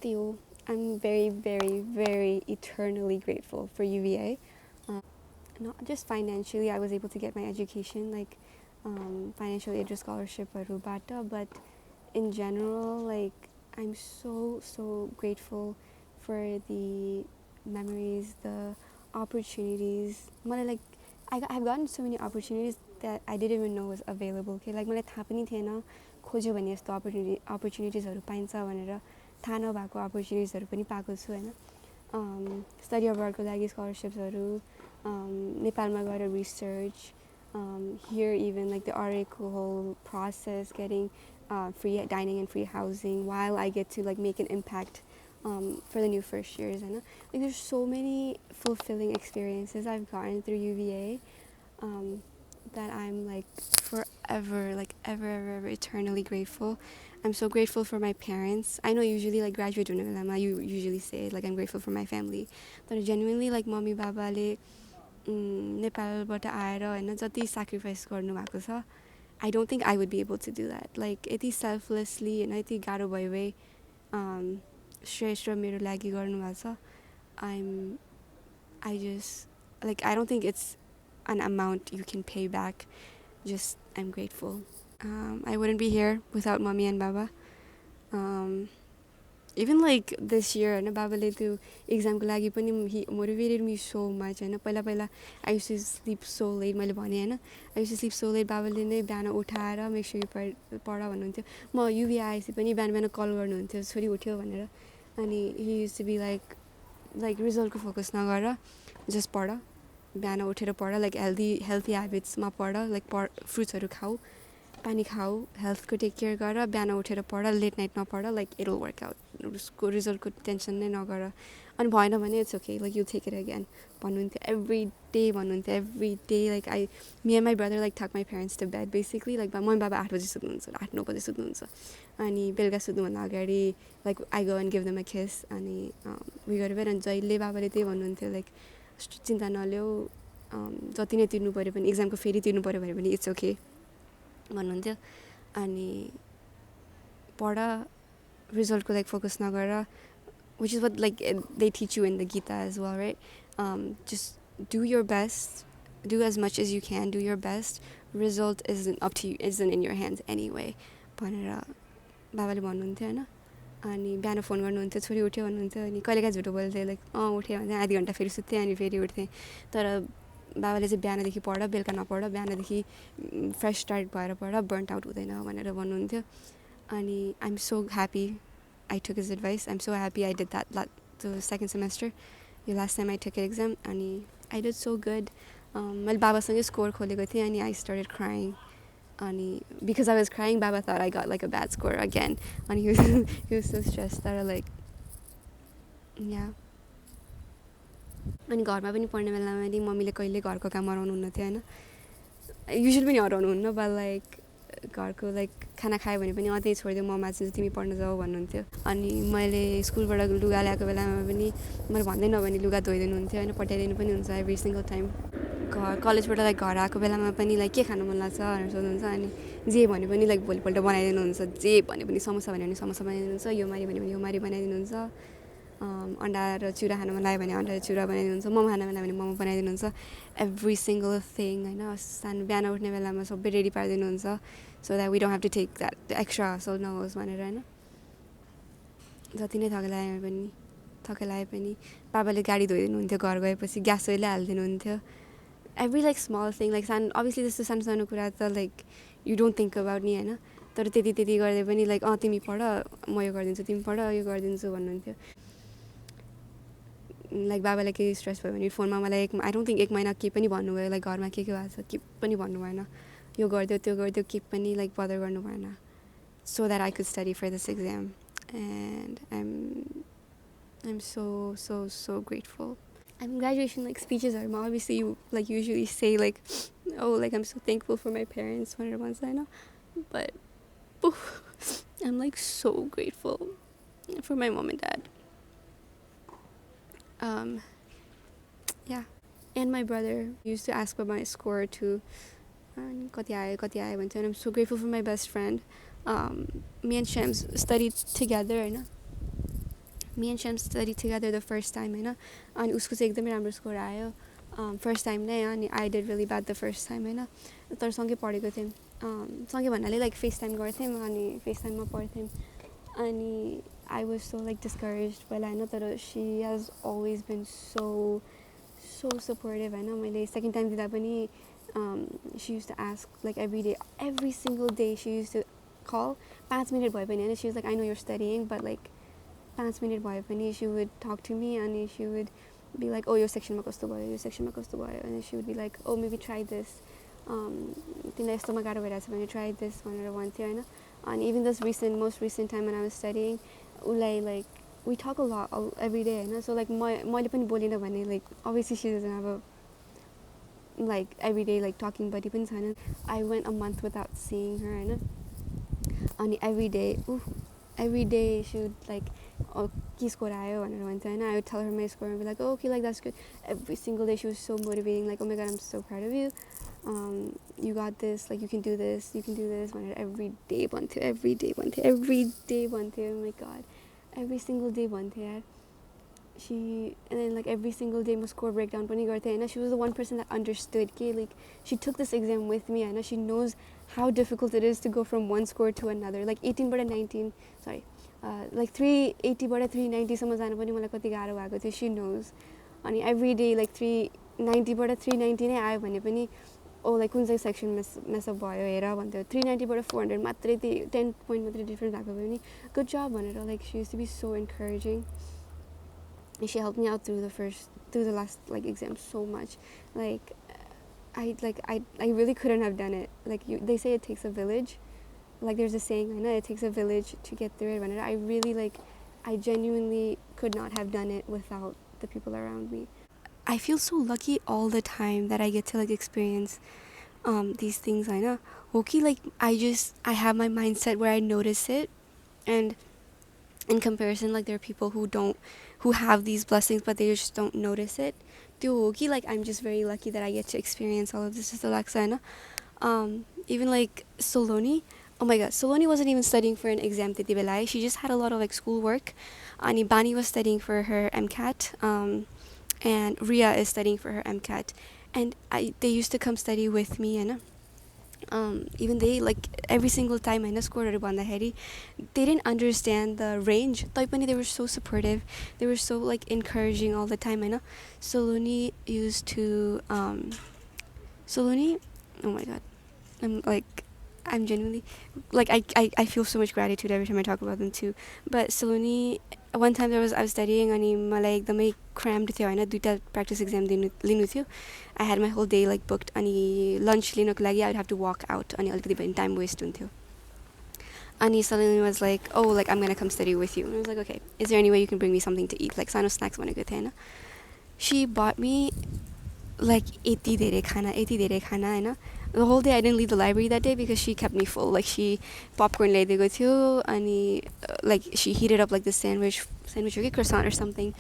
Theo, I'm very, very, very eternally grateful for UVA. Not just financially, I was able to get my education, like financial aid or scholarship or Rubata, but in general, like I'm so, so grateful for the memories, the opportunities. Like, I've gotten so many opportunities that I didn't even know was available. Okay, like मलाई थाहा पनि थिएन खोज्यो भने यस्तो opportunities पाइन्छ भनेर थाहा नभएको opportunities पनि पाएको छु हैन study abroadको लागि scholarships नेपालमा गएर research here even like the RAको whole process getting free dining and free housing while I get to like make an impact for the new first years and like there's so many fulfilling experiences I've gotten through UVA that I'm like forever like ever eternally grateful. I'm so grateful for my parents. I know usually like graduate you usually say like I'm grateful for my family, but genuinely like mommy babaले नेपालबाट आएर हैन जति sacrifice गर्नुभएको छ I don't think I would be able to do that. Like Yati selflessly हैन यति गाह्रो भए श्रेष्ठ मेरो लागि गर्नुभएको छ. I just like I don't think it's an amount you can pay back. Just I'm grateful. I wouldn't be here without mommy and baba. Even like this year and babaले त्यो exam को लागि पनि he motivated me so much हैन पहिला I used to sleep so late मैले भने हैन I used to sleep so late बाबाले नै बिहान उठाएर make sure you पढ भन्नुहुन्थ्यो म युभी आएपछि पनि बिहान कल गर्नुहुन्थ्यो छोरी उठ्यो भनेर अनि he used to be like result को focus नगर just पढ बिहान उठेर पढ like healthy habits मा पढ like fruits हरू खाऊ पानी खाऊ हेल्थ को टेक केयर गर बिहान उठेर पढ लेट नाइट नपढ like it will work out उसको रिजल्टको टेन्सन नै नगर अनि भएन भने it's okay like you take it again भन्नुहुन्थ्यो every day like me and my brother like tuck my parents to bed basically like mummy बाबा 8 बजी सुत्नुहुन्छ 8-9 बजी सुत्नुहुन्छ अनि बेलुका सुत्नुभन्दा अगाडि like I go and give them a किस अनि उयो गरेर अनि जहिले बाबाले त्यही भन्नुहुन्थ्यो लाइक चिन्ता नल्याऊ जति नै तिर्नु पऱ्यो भने एक्जामको फेरि तिर्नु पऱ्यो भने पनि इट्स ओके भन्नुहुन्थ्यो अनि पढ रिजल्टको लाइक फोकस नगर which is what like they teach you in the Gita as well, right? Just do your best, do as much as you can, do your best. Result isn't up to you, isn't in your hands anyway. भनेर बाबाले भन्नुहुन्थ्यो हैन अनि बिहान phone गर्नुहुन्थ्यो छोरी उठ्यो भन्नुहुन्थ्यो अनि कहिलेकाहीँ झुटो बोल्थेँ लाइक उठेँ भने आधी घन्टा फेरि सुत्थेँ अनि फेरि उठ्थेँ तर बाबाले चाहिँ बिहानदेखि पढ बेलुका नपढ बिहानदेखि फ्रेस स्टार्ट भएर पढ बर्न्ट आउट हुँदैन भनेर भन्नुहुन्थ्यो अनि आइ am so happy I took his advice. I'm so happy I did that the second semester. The last time I took an exam and I did so good. मैले बाबासँगै score खोलेको थिएँ अनि I started crying. अनि because I was crying, Baba thought I got like a bad score again. And he was so stressed that like yeah. अनि घरमा पनि पढ्ने बेलामा नि मम्मीले कहिले घरको काम हराउनुहुन्न थियो हैन युजुअली पनि हराउनुहुन्न बट लाइक घरको लाइक खाना खायो भने पनि त्यही छोडिदियो म माझ्छु तिमी पढ्न जाऊ भन्नुहुन्थ्यो अनि मैले स्कुलबाट लुगा ल्याएको बेलामा पनि मैले भन्दै नभने लुगा धोइदिनुहुन्थ्यो होइन पठाइदिनु पनि हुन्छ एभ्री सिङ्गल टाइम कलेजबाट लाइक घर आएको बेलामा पनि लाइक के खानु मन लाग्छ भनेर सोध्नुहुन्छ अनि जे भने पनि लाइक भोलिपल्ट बनाइदिनुहुन्छ जे भने पनि समोसा भन्यो भने समोसा बनाइदिनुहुन्छ यो मारी भन्यो भने यो मारी बनाइदिनुहुन्छ अन्डा र चिउरा खानु मन लाग्यो भने अन्डा र चिउरा बनाइदिनुहुन्छ मोमो खानु मन लाग्यो भने मोमो बनाइदिनुहुन्छ एभ्री सिङ्गल थिङ होइन सानो बिहान उठ्ने बेलामा सबै रेडी पारिदिनुहुन्छ so that we don't have to take that extra hassle नहोस् भनेर होइन जति नै थकाइ लाए पनि बाबाले गाडी धोइदिनुहुन्थ्यो घर गएपछि ग्यास ओइलै हालिदिनुहुन्थ्यो every like small thing like सानो अभियसली त्यस्तो सानो सानो कुरा त like you don't think about नि होइन तर त्यति गर्दै पनि लाइक तिमी पढ म यो गरिदिन्छु तिमी पढ यो गरिदिन्छु भन्नुहुन्थ्यो लाइक बाबालाई केही स्ट्रेस भयो भने फोनमा मलाई आई डोन्ट थिङ्क 1 महिना केही पनि भन्नुभयो लाइक घरमा के भएको छ केही पनि भन्नु भएन यो गरिदियो त्यो गरिदियो केही पनि लाइक बदर गर्नु भएन so that I could study for this exam and I'm so grateful. I'm graduation like speeches are obviously you like usually say like oh like I'm so thankful for my parents whenever once I know but I'm like so grateful for my mom and dad. Yeah, and my brother used to ask about my score too. कति आयो भन्छ and I'm so grateful for my best friend. Me and Shams studied together Hahn me and Shem studied together the first time होइन अनि उसको चाहिँ एकदमै राम्रो score आयो फर्स्ट टाइम नै अनि I did really bad the first time होइन तर सँगै पढेको थियौँ सँगै भन्नाले लाइक फेस टाइम गर्थ्यौँ अनि फेस टाइममा पढ्थ्यौँ अनि I was so like discourage पहिला होइन तर she has always been so supportive होइन मैले सेकेन्ड टाइम दिँदा पनि she used to ask like every single day she used to call 5 minute भए पनि होइन she was like I know you're studying but like 5 minute भए पनि she would talk to me अनि she would be like oh यो सेक्सनमा कस्तो भयो अनि she would be like oh maybe try this तिमीलाई यस्तोमा गाह्रो भइरहेछ भने ट्राई दिस भनेर भन्थ्यो होइन अनि even this most recent time I was studying उसलाई लाइक वी टक अ लट एभ्री डे होइन सो लाइक मैले पनि बोलिनँ भने लाइक अभियसली सी डजन्ट अब like every day like talking buddy पनि छैन I went a month without seeing her होइन अनि every day she would like के score आयो भनेर भन्छ होइन I would tell her my score and be like oh, okay like that's good every single day she was so motivating like oh my god I'm so proud of you you got this like you can do this भनेर every day भन्थ्यो oh my god every single day भन्थ्यो यार and then like every single day my score breakdown pani garte and she was the one person that understood like she took this exam with me and she knows how difficult it is to go from one score to another like 18 but 19 sorry like 380 but 390 सम्म जानु पनि मलाई कति गाह्रो भएको थियो she knows अनि every day like 390 but 390 नै आयो भने पनि oh like कुन चाहिँ section mess up भयो हेर भन्थ्यो 390 but 400 मात्रै 10 point मात्रै difference भएको भयो नि good job भनेर like she used to be so encouraging. And she helped me out through the last like exam so much like I really couldn't have done it like they say it takes a village like there's a saying I know it takes a village to get through it and I really like I genuinely could not have done it without the people around me. I feel so lucky all the time that I get to like experience these things I know okay like I have my mindset where I notice it and in comparison like there are people who have these blessings but they just don't notice it like I'm just very lucky that I get to experience all of this with Alexa even like Soloni oh my god Soloni wasn't even studying for an exam she just had a lot of like schoolwork and Bani was studying for her MCAT and Ria is studying for her MCAT and they used to come study with me and even they like every single time I scored they didn't understand the range they were so supportive they were so like encouraging all the time Soloni used to Soloni oh my god I'm genuinely like I feel so much gratitude every time I talk about them too but Soloni one time I was studying अनि मलाई एकदमै crammed थियो हैन दुईटा practice exam लिनु थियो I had my whole day like booked अनि lunch लिनको लागि I would have to walk out अनि अलिकति पनि time waste हुन्थ्यो अनि Soloni was like oh like I'm gonna come study with you and I was like okay is there any way you can bring me something to eat like सानो snacks भनेको थियो हैन she bought me like 80 धेरै खाना हैन the whole day I didn't leave the library that day because she kept me full like she popcorn ल्याइदिएको थियो अनि like she heated up like the sandwich or croissant or something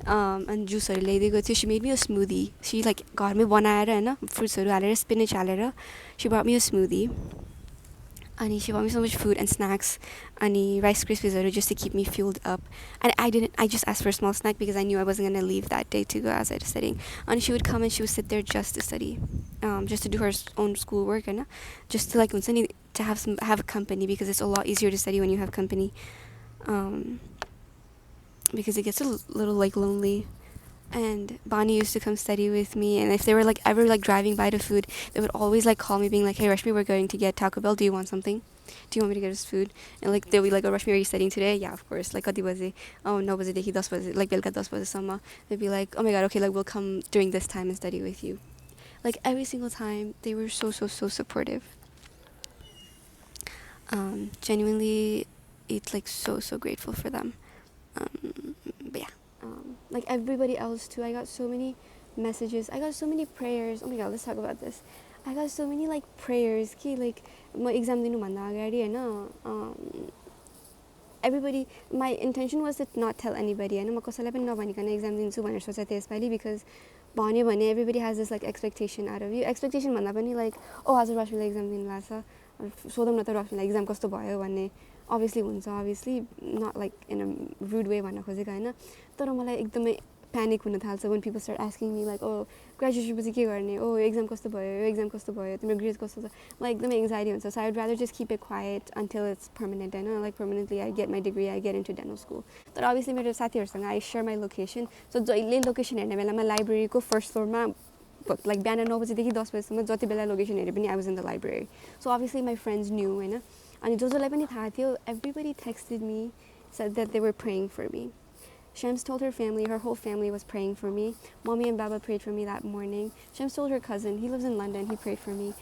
and juice हरु ल्याइदिएको थियो she made me a smoothie she like घरमै बनाएर हैन fruits हरु हालेर spinach हालेर she brought me a smoothie and she bought me so much food and snacks and Rice Krispies just to keep me fueled up and I just asked for a small snack because I knew I wasn't going to leave that day to go outside studying and she would come and she would sit there just to study just to do her own schoolwork and just to like to have company because it's a lot easier to study when you have company because it gets a little like lonely and Bonnie used to come study with me and if they were like ever like driving by to food they would always like call me being like hey Rashmi we're going to get Taco Bell do you want something do you want me to get us food and like they'll be like oh Rashmi are you studying today yeah of course like kati baje oh no baje dekhi 10 baje like belka 10 baje samma they'd be like oh my god okay like we'll come during this time and study with you like every single time they were so supportive genuinely it's like so grateful for them but yeah like everybody else too I got so many messages I got so many prayers oh my god let's talk about this I got so many like prayers कि like my exam दिनु भन्दा अगाडि हैन everybody my intention was to not tell anybody हैन म कसैलाई पनि नभनिकन exam दिन्छु भनेर सोचे थिए यसपालि because भन्यो भने everybody has this like expectation out of you expectation भन्दा पनि like oh आज रश्मिले exam दिनु लाग्छ सोधौँ न त रश्मिलाई exam कस्तो भयो भन्ने obviously हुन्छ, obviously not like in a rude way भन्न खोजेको होइन, तर मलाई एकदमै प्यानिक हुन थाल्छ when people start asking me like, oh graduation पछि के गर्ने, oh एक्जाम कस्तो भयो, यो एक्जाम कस्तो भयो, तिम्रो ग्रेड कस्तो छ, मलाई एकदमै एङ्जाइटी हुन्छ. So I would rather just keep it quiet until it's permanent होइन, like permanently I get my degree, I get into dental school. तर obviously मेरो साथीहरूसँग I share my location. So जहिले लोकेसन हेर्ने बेलामा लाइब्रेरीको फर्स्ट फ्लोरमा like बिहान 9 बजीदेखि 10 बजीसम्म जति बेला लोकेसन हेरे पनि I was in the library. So obviously my friends knew होइन. अनि जसलाई पनि थाहा थियो, everybody texted me, said that they were praying for me. Shams told her family, her whole family was praying for me. Mommy and Baba prayed for me that morning. Shams told her cousin, he lives in London, he prayed for me.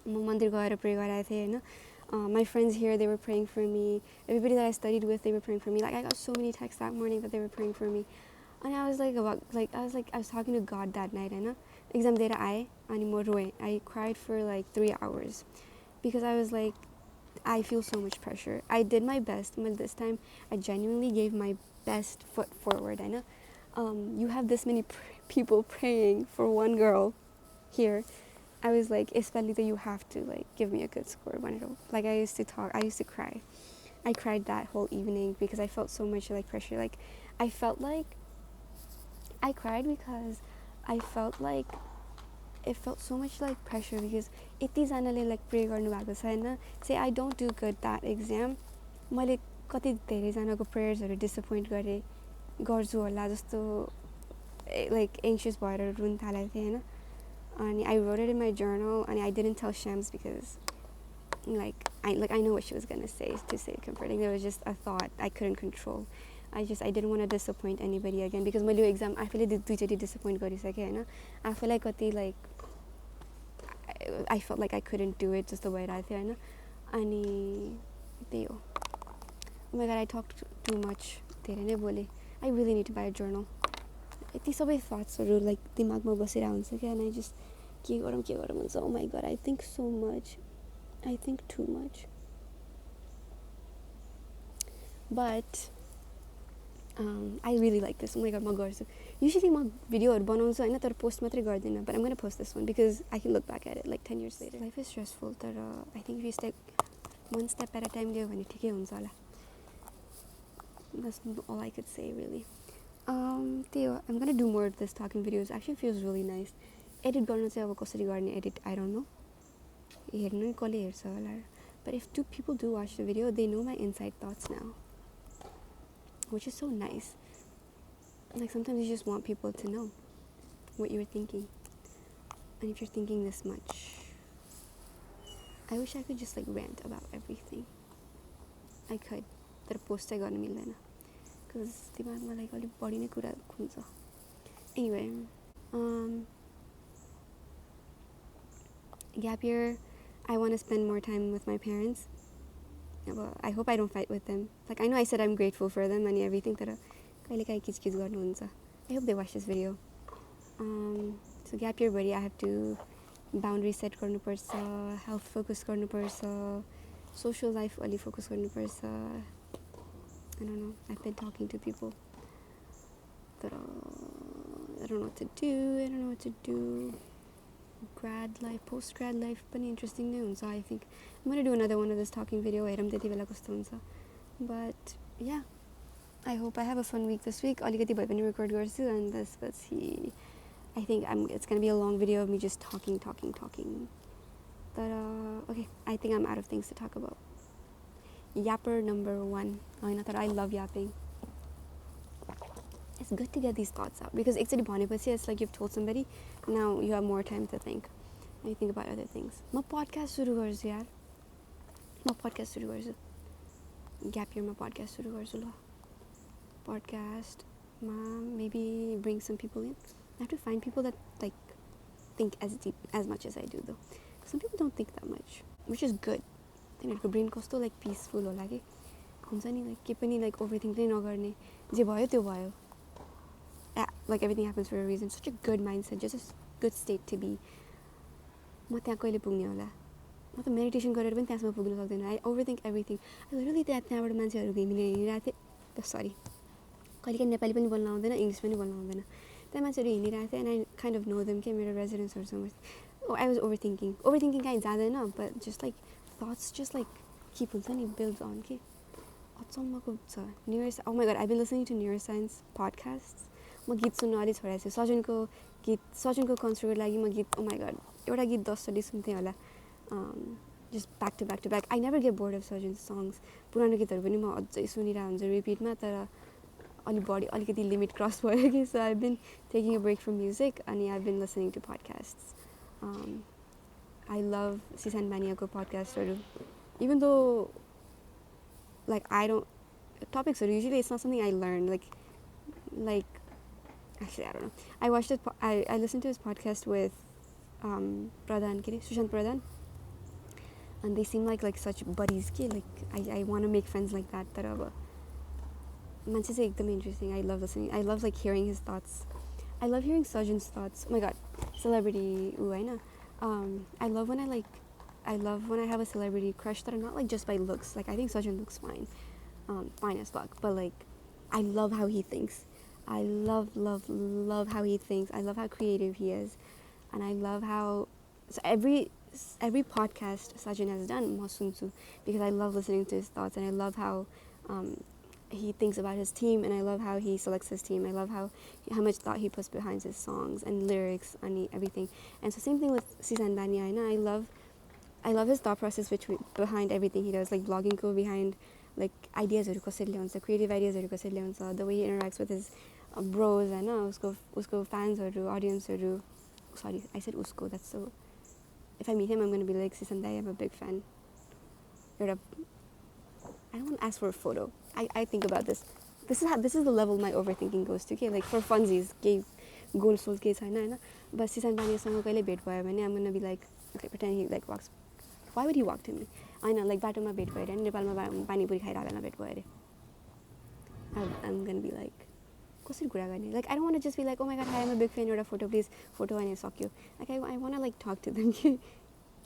Mandir gaera pray garaeko thiए Hahn. My friends here, they were praying for me. Everybody that I studied with, they were praying for me. Like I got so many texts that morning that they were praying for me. And I was I was talking to God that night, Hahn. Exam दिएर आए अनि म रोएँ. I cried for like 3 hours because I was like, I feel so much pressure. I did my best, but this time I genuinely gave my best foot forward. I know you have this many people praying for one girl here. I was like, especially you have to like give me a good score. Like I used to cry. I cried that whole evening because I felt so much like pressure. Like I felt like I cried because I felt like it felt so much like pressure because यतिजनाले like pray गर्नु भएको छ हैन. Say I don't do good that exam, मैले कति धेरैजनाको प्रेयर्सहरू disappoint गर्छु होला जस्तो like anxious भएर run थालेको थिएँ हैन. अनि I wrote it in my journal and I didn't tell Shams because I know what she was gonna say to say comforting. There was just a thought I couldn't control. I didn't want to disappoint anybody again because मैले यो exam आफैले दुईचोटि disappoint गरिसकेँ हैन. आफैलाई कति like I felt like I couldn't do it जस्तो भइरहेको थियो हैन. अनि त्यही हो. Oh my god, I talked too much. धेरै नै बोलेँ. I really need to buy a journal. यति सबै थट्सहरू like दिमागमा बसिरहेको हुन्छ क्या. And I just के गरौँ हुन्छ. Oh my god, I think so much. I think too much. But I really like this. Oh my god, म गर्छु. Usually म भिडियोहरू बनाउँछु हैन, तर पोस्ट मात्रै गर्दिनँ. But I'm going to post this one because I can look back at it like 10 years later. Life is stressful, तर I think if you step one step at a time लियो भने ठिकै हुन्छ होला. That's all I could say really. Theo, I'm going to do more of this talking videos. Actually feels really nice. Edit गर्न चाहिँ अब कसरी गर्ने edit, I don't know. हेर्नु कसले हेर्छ होला. But if 2 people do watch the video, they know my inside thoughts now. Which is so nice. Like sometimes you just want people to know what you were thinking. And if you're thinking this much, I wish I could just like rant about everything. I could. तर post चाहिँ गर्न मिल्दैन. Because दिमागमा like अलिक बढी नै कुरा हुन्छ. Anyway, gap year, I want to spend more time with my parents. Well, I hope I don't fight with them. Like I know I said I'm grateful for them and everything, तर कहिलेकाहीँ किचकिच गर्नुहुन्छ. I hope they watch this video. So gap year भरि I have to boundary set गर्नुपर्छ, health focus गर्नुपर्छ, social life अलि focus गर्नुपर्छ. I don't know. I've been talking to people that I don't know what to do. Grad life, post-grad life पनि interesting नै हुन्छ. I think I'm going to do another one of this talking video. हेरौँ त्यति बेला कस्तो हुन्छ. But yeah, I hope I have a fun week this week. अलिकति भए पनि record गर्छु and this was I think it's going to be a long video of me just talking. But okay, I think I'm out of things to talk about. Yapper number 1. I love yapping. It's good to get these thoughts out because it's like you've told somebody, now you have more time to think. And you think about other things. My podcast सुरु गर्छु यार. Gap year my podcast सुरु गर्छु ल. Podcast maybe bring some people in. I have to find people that like think as deep as much as I do though. Some people don't think that much, which is good. तिनीहरूको brain कस्तो like peaceful होला के. हुन्छ नि like के पनि like overthink नै नगर्ने. जे भयो त्यो भयो. Like everything happens for a reason. Such a good mindset, just a good state to be. म त्यहाँ कहिले पुग्ने होला. म त मेडिटेसन गरेर पनि त्यहाँसम्म पुग्न सक्दैन. I overthink everything. I literally त्यहाँबाट मान्छेहरू हिँडिरहेको थिएँ. Sorry. कहिलेकाहीँ नेपाली पनि बोल्न आउँदैन, इङ्ग्लिस पनि बोल्न आउँदैन. त्यहाँ मान्छेहरू हिँडिरहेको थिएँ and I kind of know them के मेरो residents or somewhere. I was overthinking. Overthinking कहीँ जाँदैन, but just like thoughts just like किप हुन्छ नि बिल्ड्स अन के अचम्मको छ oh my god I been listening to neuroscience podcast म गीत सुन्नु अलिक छोडेको छु सजनको कन्सर्टको लागि म गीत ओ माई गॉड एउटा गीत 10चोटि सुन्थेँ होला just back to back I never get bored of Sajan songs पुरानो गीतहरू पनि म अझै सुनिरहेको हुन्छु रिपिटमा तर अलिकति लिमिट क्रस भयो कि so I been taking a break from music अनि I been listening to podcast I love Sisan बानियाको पडकास्टहरू even though like I don't topics are usually it's not something I learn like actually I don't know I watched it I listened to his podcast with Pradhan Sushant Pradhan and they seem like such buddies like I want to make friends like that but manche चाहिँ एकदमै interesting I love listening I love like hearing his thoughts I love hearing Sajan's thoughts oh my god celebrity Hahn I love when I have a celebrity crush that are not like just by looks. Like I think Sajan looks fine, fine as fuck. But like, I love how he thinks. I love how he thinks. I love how creative he is, and I love how so every podcast Sajan has done ma sunchu because I love listening to his thoughts and I love how he thinks about his team and I love how he selects his team. I love how much thought he puts behind his songs and lyrics and everything. And so same thing with Sisan Bania. I love his thought process behind everything he does, like blogging ko behind like ideas creative ideas the way he interacts with his bros and usko fans audience sorry I said usko that's so if I meet him I'm going to be like Sisandai I'm a big fan I don't want to ask for a photo I think about this is the level my overthinking goes to okay like for funsies gay goal soul ke chaina but Sisandai सँग कहिले भेट भयो भने I'm going to be like okay pretend he like walks why would he walk to me Hahn like बाटोमा भेट भयो अरे नेपालमा पानीपुरी खाइरहेको बेला भेट भयो अरे I'm going to be like कसरी कुरा गर्ने like I don't want to just be like oh my god hi I'm a big fan एउटा photo please photo अनि सक्यो like I want to like talk to them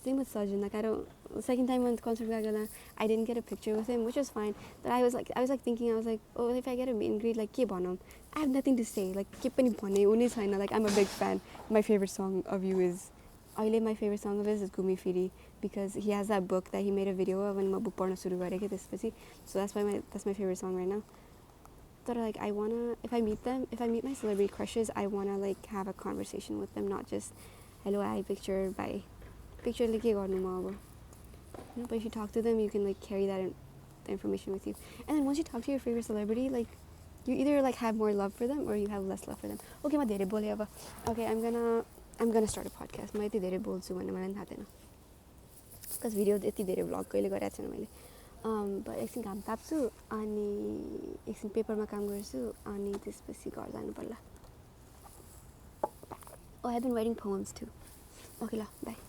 same with Sajan like I don't second time when concert gala I didn't get a picture with him which was fine but I was like thinking I was like oh if I get a meet and greet like के भनौं I have nothing to say like के पनि भन्ने उनी छैन like I'm a big fan my favorite song of you is my favorite song of his is Gumi Firi because he has that book that he made a video of when ma book पढ्न सुरु गरे के त्यसपछि so that's my favorite song right now but like I wanna if I meet my celebrity crushes I wanna like have a conversation with them not just hello I picture like के गर्नु म अब but if you talk to them you can like carry that the information with you and then once you talk to your favorite celebrity like you either like have more love for them or you have less love for them okay म धेरै बोले अब okay I'm gonna start a podcast म यति धेरै बोल्छु भन्ने मलाई थाहा थिएन because video यति धेरै vlog कहिले गरेको छैन मैले but एकछिन घाम ताप्छु अनि एकछिन पेपरमा काम गर्छु अनि त्यसपछि घर जानु पर्ला oh I've been writing poems too okay ल bye